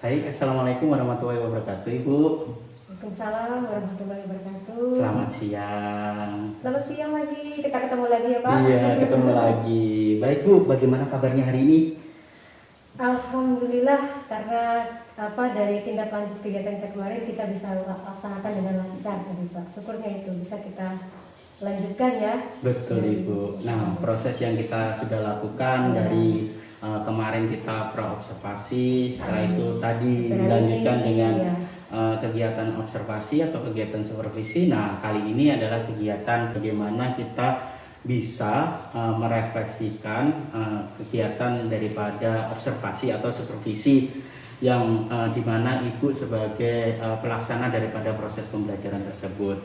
Baik, Assalamualaikum warahmatullahi wabarakatuh, Ibu. Waalaikumsalam warahmatullahi wabarakatuh. Selamat siang. Selamat siang lagi, kita ketemu lagi ya Pak. Iya, ketemu lagi. Baik, Bu, bagaimana kabarnya hari ini? Alhamdulillah, karena dari tindak lanjut kegiatan kita kemarin kita bisa laksanakan dengan lancar tadi Pak. Syukurnya itu bisa kita lanjutkan ya. Betul, Ibu. Nah, proses yang kita sudah lakukan dari kemarin kita praobservasi, setelah itu tadi dilanjutkan dengan kegiatan observasi atau kegiatan supervisi. Nah, kali ini adalah kegiatan bagaimana kita bisa merefleksikan kegiatan daripada observasi atau supervisi yang dimana Ibu sebagai pelaksana daripada proses pembelajaran tersebut.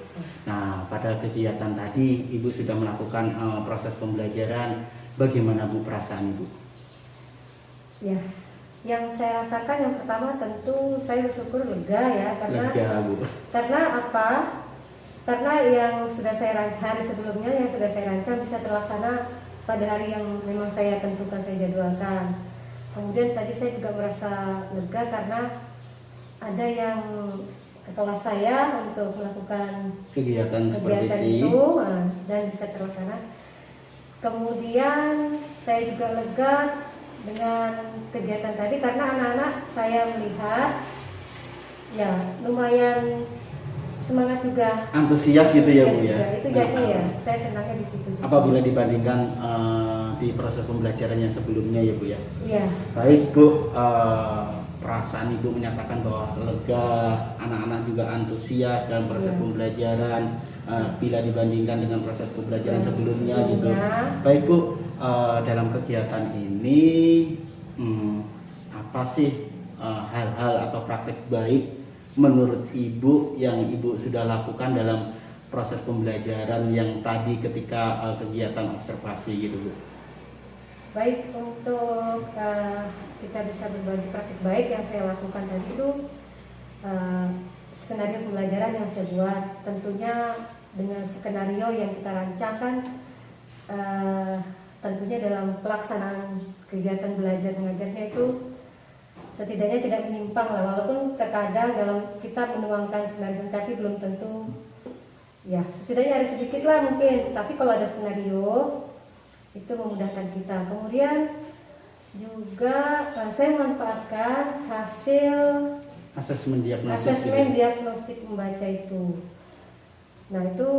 Nah, pada kegiatan tadi Ibu sudah melakukan proses pembelajaran. Bagaimana Bu perasaan Ibu? Ya, yang saya rasakan yang pertama tentu saya bersyukur lega ya Lega, Bu. Karena apa? Karena yang sudah saya hari sebelumnya yang sudah saya rancang bisa terlaksana pada hari yang memang saya tentukan, saya jadwalkan. Kemudian tadi saya juga merasa lega karena ada yang ke kelas saya untuk melakukan kegiatan itu dan bisa terlaksana. Kemudian saya juga lega dengan kegiatan tadi karena anak-anak saya melihat ya lumayan semangat juga, antusias gitu ya Bu ya. Itu jadi ya saya senangnya di situ juga. Apabila dibandingkan di proses pembelajaran yang sebelumnya ya Bu ya. Iya. Baik Bu, perasaan Ibu menyatakan bahwa lega, anak-anak juga antusias dalam proses pembelajaran bila dibandingkan dengan proses pembelajaran sebelumnya gitu. Baik Bu, dalam kegiatan ini apa sih hal-hal atau praktek baik menurut Ibu yang Ibu sudah lakukan dalam proses pembelajaran yang tadi ketika kegiatan observasi gitu Bu? Baik, untuk kita bisa berbagi praktek baik yang saya lakukan tadi itu skenario pembelajaran yang saya buat tentunya dengan skenario yang kita rancangkan tentunya dalam pelaksanaan kegiatan belajar mengajarnya itu setidaknya tidak menyimpang lah, walaupun terkadang dalam kita menuangkan skenario tapi belum tentu ya setidaknya ada sedikit lah mungkin, tapi kalau ada skenario itu memudahkan kita. Kemudian juga saya memanfaatkan hasil asesmen diagnostik membaca itu. Nah itu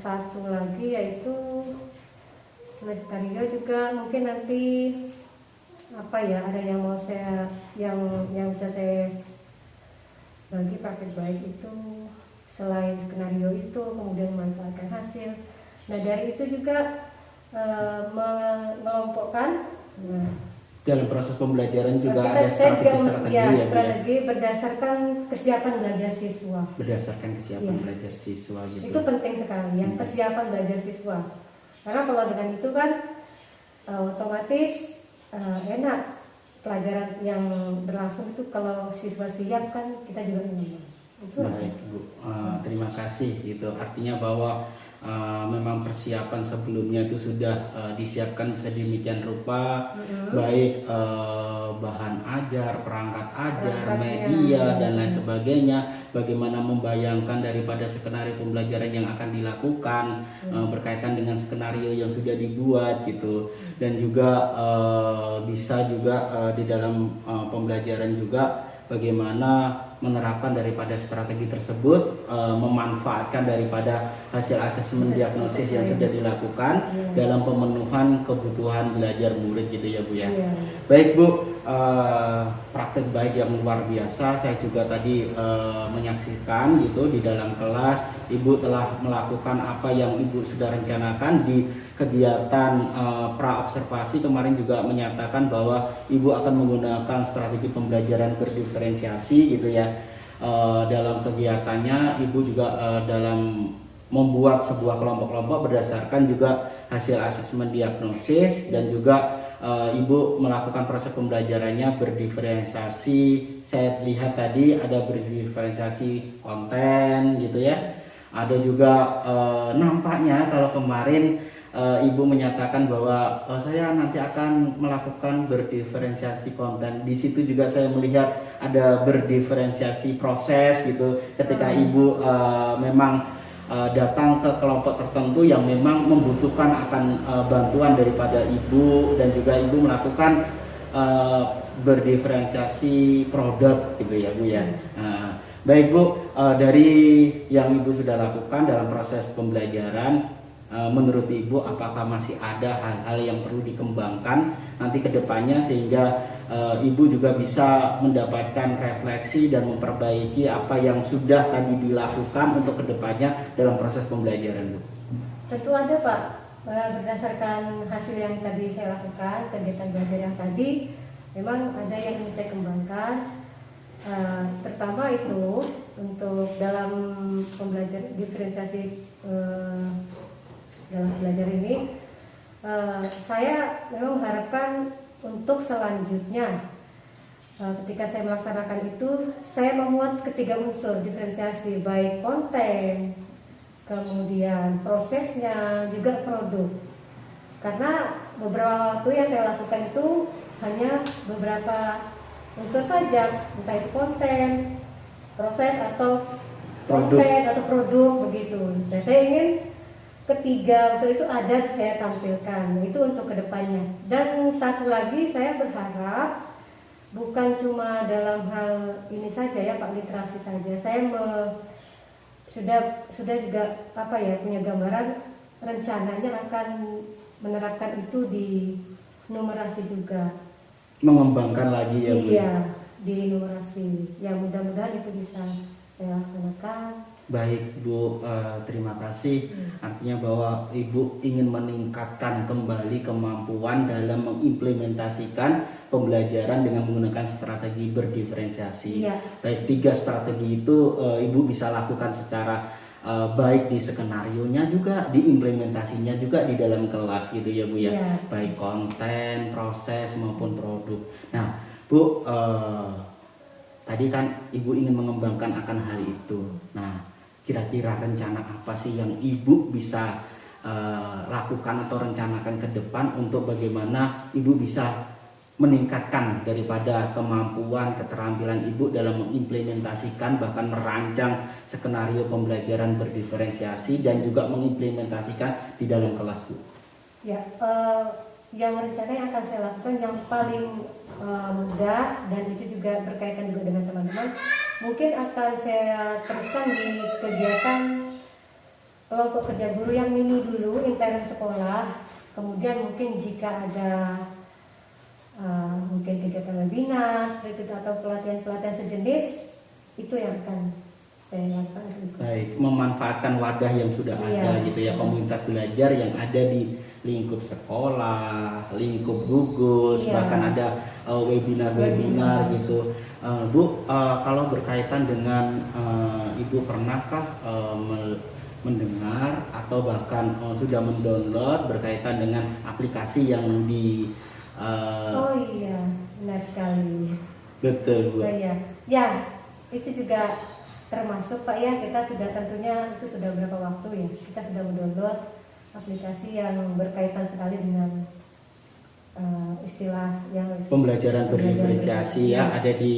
satu lagi yaitu skenario juga mungkin nanti ada yang mau saya yang bisa saya bagi praktik baik itu selain skenario itu kemudian memanfaatkan hasil. Nah dari itu juga mengelompokkan dalam proses pembelajaran juga ada strategi berdasarkan kesiapan belajar siswa. Berdasarkan kesiapan belajar siswa gitu. Itu penting sekali yang kesiapan belajar siswa. Karena kalau dengan itu kan otomatis enak pelajaran yang berlangsung itu kalau siswa siap kan kita juga nyaman. Baik Bu, terima kasih gitu. Artinya bahwa memang persiapan sebelumnya itu sudah disiapkan sedemikian rupa, baik bahan ajar, perangkat ajar, media dan lain sebagainya. Bagaimana membayangkan daripada skenario pembelajaran yang akan dilakukan berkaitan dengan skenario yang sudah dibuat gitu, dan juga bisa juga di dalam pembelajaran juga bagaimana menerapkan daripada strategi tersebut, memanfaatkan daripada hasil asesmen diagnosis yang sudah dilakukan dalam pemenuhan kebutuhan belajar murid gitu ya Bu ya. Baik Bu, praktek baik yang luar biasa. Saya juga tadi menyaksikan gitu di dalam kelas Ibu telah melakukan apa yang Ibu sudah rencanakan di kegiatan pra-observasi. Kemarin juga menyatakan bahwa Ibu akan menggunakan strategi pembelajaran berdiferensiasi gitu ya. Dalam kegiatannya Ibu juga dalam membuat sebuah kelompok-kelompok berdasarkan juga hasil asesmen diagnosis, dan juga Ibu melakukan proses pembelajarannya berdiferensiasi. Saya lihat tadi ada berdiferensiasi konten gitu ya. Ada juga nampaknya kalau kemarin Ibu menyatakan bahwa saya nanti akan melakukan berdiferensiasi konten. Di situ juga saya melihat ada berdiferensiasi proses gitu. Ketika Ibu memang datang ke kelompok tertentu yang memang membutuhkan akan bantuan daripada Ibu, dan juga Ibu melakukan berdiferensiasi produk gitu ya Bu ya. Baik Bu, dari yang Ibu sudah lakukan dalam proses pembelajaran, menurut Ibu apakah masih ada hal-hal yang perlu dikembangkan nanti ke depannya sehingga Ibu juga bisa mendapatkan refleksi dan memperbaiki apa yang sudah tadi dilakukan untuk ke depannya dalam proses pembelajaran Bu? Tentu ada Pak, berdasarkan hasil yang tadi saya lakukan, kegiatan belajar yang tadi memang ada yang ingin saya kembangkan. Pertama itu untuk dalam pembelajaran diferensiasi dalam belajar ini, saya memang mengharapkan untuk selanjutnya ketika saya melaksanakan itu, saya memuat ketiga unsur diferensiasi, baik konten, kemudian prosesnya, juga produk. Karena beberapa waktu yang saya lakukan itu hanya beberapa unsur saja, entah itu konten, proses atau konten atau produk begitu. Dan saya ingin ketiga unsur itu ada saya tampilkan, itu untuk kedepannya. Dan satu lagi saya berharap bukan cuma dalam hal ini saja ya Pak, literasi saja. Saya sudah juga punya gambaran rencananya akan menerapkan itu di numerasi juga. Mengembangkan lagi ya Bu? Iya, di numerasi. Ya mudah-mudahan itu bisa saya laksanakan. Baik Bu, terima kasih. Artinya bahwa Ibu ingin meningkatkan kembali kemampuan dalam mengimplementasikan pembelajaran dengan menggunakan strategi berdiferensiasi. Iya. Baik 3 strategi itu Ibu bisa lakukan secara baik di skenarionya juga, diimplementasinya juga di dalam kelas gitu ya Bu ya. Iya. Baik konten, proses maupun produk. Nah Bu, tadi kan Ibu ingin mengembangkan akan hal itu. Nah, kira-kira rencana apa sih yang Ibu bisa lakukan atau rencanakan ke depan untuk bagaimana Ibu bisa meningkatkan daripada kemampuan keterampilan Ibu dalam mengimplementasikan bahkan merancang skenario pembelajaran berdiferensiasi dan juga mengimplementasikan di dalam kelas Bu? Ya, yang rencana yang akan saya lakukan yang paling mudah dan itu juga berkaitan juga dengan teman-teman, mungkin akan saya teruskan di kegiatan kelompok kerja guru yang mini dulu, intern sekolah. Kemudian mungkin jika ada mungkin kegiatan webinar seperti itu atau pelatihan-pelatihan sejenis, itu yang akan saya lakukan juga. Baik, memanfaatkan wadah yang sudah ada gitu ya, komunitas belajar yang ada di lingkup sekolah, lingkup gugus, bahkan ada webinar-webinar gitu. Bu, kalau berkaitan dengan Ibu pernahkah mendengar atau bahkan sudah mendownload berkaitan dengan aplikasi yang di oh iya, benar sekali. Betul Bu. Oh iya, ya itu juga termasuk Pak ya, kita sudah tentunya itu sudah berapa waktu ya kita sudah mendownload aplikasi yang berkaitan sekali dengan istilah yang pembelajaran berdiferensiasi ya, ada di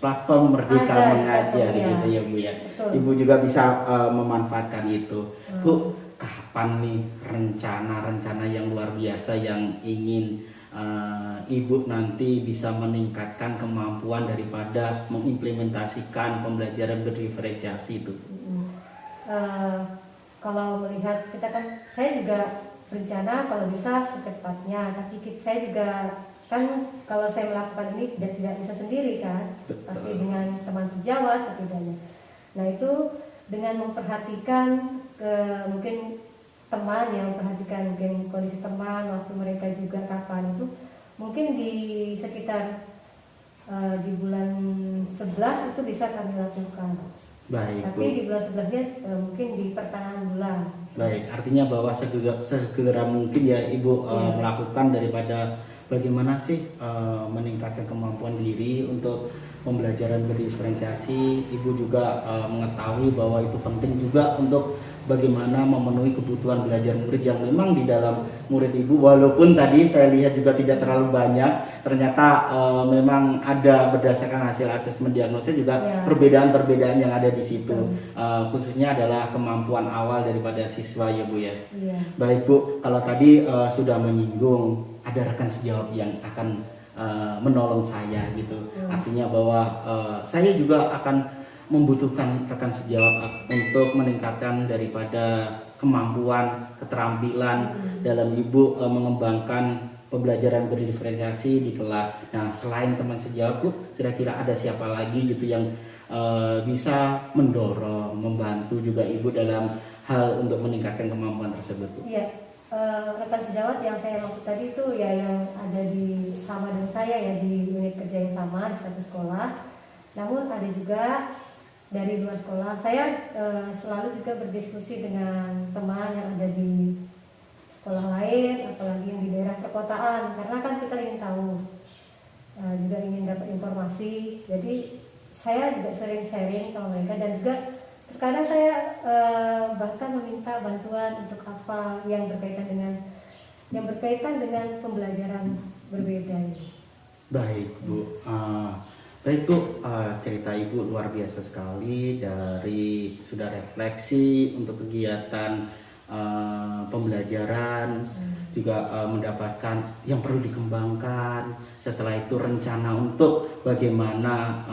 platform Merdeka Mengajar gitu ya Bu ya. Betul. Ibu juga bisa memanfaatkan itu. Bu, kapan nih rencana-rencana yang luar biasa yang ingin Ibu nanti bisa meningkatkan kemampuan daripada mengimplementasikan pembelajaran berdiferensiasi itu? Kalau melihat kita kan, saya juga rencana kalau bisa secepatnya, tapi saya juga kan kalau saya melakukan ini tidak bisa sendiri kan. Betul. Pasti dengan teman sejawat setidaknya. Nah itu dengan memperhatikan mungkin teman yang memperhatikan mungkin kondisi teman, waktu mereka juga kapan itu, mungkin di sekitar di bulan 11 itu bisa kami lakukan. Baik, tapi Bu, di bulan 11-nya mungkin di pertengahan bulan. Baik, artinya bahwa segera mungkin ya Ibu melakukan daripada bagaimana sih meningkatkan kemampuan diri untuk pembelajaran berdiferensiasi. Ibu juga mengetahui bahwa itu penting juga untuk bagaimana memenuhi kebutuhan belajar murid yang memang di dalam murid ibu, walaupun tadi saya lihat juga tidak terlalu banyak, ternyata memang ada berdasarkan hasil asesmen diagnosa juga perbedaan-perbedaan yang ada di situ. Khususnya adalah kemampuan awal daripada siswa ya Bu ya. Baik Bu, kalau tadi sudah menyinggung ada rekan sejawat yang akan menolong saya gitu. Artinya bahwa saya juga akan membutuhkan rekan sejawat untuk meningkatkan daripada kemampuan, keterampilan dalam ibu mengembangkan pembelajaran berdiferensiasi di kelas. Nah, selain teman sejawat Bu, kira-kira ada siapa lagi gitu yang bisa mendorong, membantu juga ibu dalam hal untuk meningkatkan kemampuan tersebut Bu? Iya, rekan sejawat yang saya maksud tadi itu ya yang ada di sama dengan saya ya, di unit kerja yang sama di satu sekolah. Namun ada juga dari luar sekolah. Saya selalu juga berdiskusi dengan teman yang ada di sekolah lain, apalagi yang di daerah perkotaan, karena kan kita ingin tahu, juga ingin dapat informasi. Jadi saya juga sering sharing sama mereka, dan juga terkadang saya bahkan meminta bantuan untuk apa yang berkaitan dengan pembelajaran berbeda ini. Baik Bu. Baik Bu, cerita Ibu luar biasa sekali, dari sudah refleksi untuk kegiatan pembelajaran, juga mendapatkan yang perlu dikembangkan, setelah itu rencana untuk bagaimana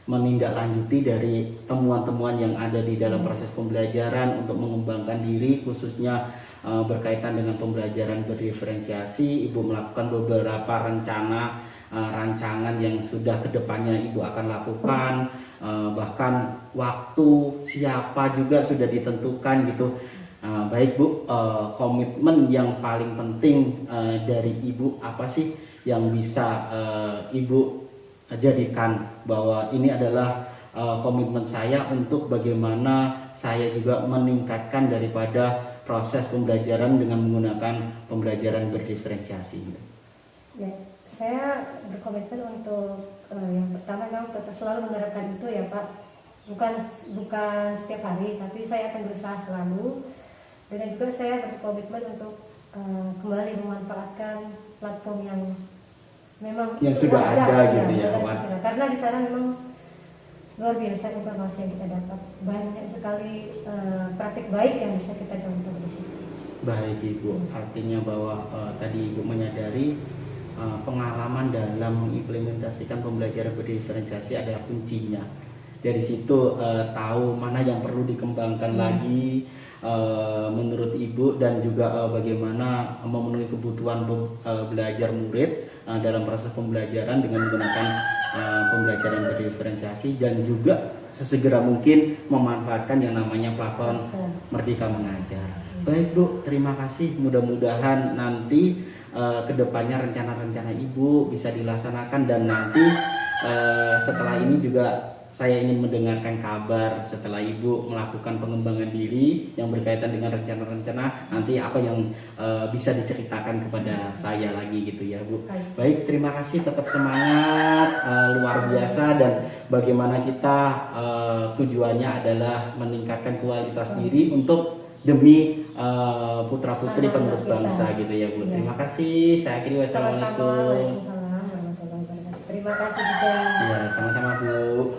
menindaklanjuti dari temuan-temuan yang ada di dalam proses pembelajaran untuk mengembangkan diri, khususnya berkaitan dengan pembelajaran berdiferensiasi. Ibu melakukan beberapa rancangan yang sudah kedepannya Ibu akan lakukan, bahkan waktu siapa juga sudah ditentukan gitu. Baik Bu, komitmen yang paling penting dari Ibu apa sih yang bisa Ibu jadikan bahwa ini adalah komitmen saya untuk bagaimana saya juga meningkatkan daripada proses pembelajaran dengan menggunakan pembelajaran berdiferensiasi gitu? Ya, saya berkomitmen untuk yang pertama memang tetap selalu menerapkan itu ya Pak, bukan setiap hari, tapi saya akan berusaha selalu. Dan juga saya berkomitmen untuk kembali memanfaatkan platform yang memang yang sudah ada gitu ya Pak. Karena di sana memang luar biasa informasi yang kita dapat, banyak sekali praktik baik yang bisa kita contoh di situ. Baik Ibu, artinya bahwa tadi Ibu menyadari pengalaman dalam mengimplementasikan pembelajaran berdiferensiasi adalah kuncinya. Dari situ tahu mana yang perlu dikembangkan lagi menurut Ibu, dan juga bagaimana memenuhi kebutuhan belajar murid dalam proses pembelajaran dengan menggunakan pembelajaran berdiferensiasi, dan juga sesegera mungkin memanfaatkan yang namanya platform Merdeka Mengajar. Baik Bu, terima kasih. Mudah-mudahan nanti kedepannya rencana-rencana Ibu bisa dilaksanakan, dan nanti setelah ini juga saya ingin mendengarkan kabar setelah Ibu melakukan pengembangan diri yang berkaitan dengan rencana-rencana, nanti apa yang bisa diceritakan kepada saya lagi gitu ya Bu. Baik, terima kasih, tetap semangat, luar biasa, dan bagaimana kita tujuannya adalah meningkatkan kualitas diri untuk demi putra-putri penerus bangsa gitu ya Bu. Terima kasih, saya akhiri, wassalamualaikum. Terima kasih juga. Ya, sama-sama Bu.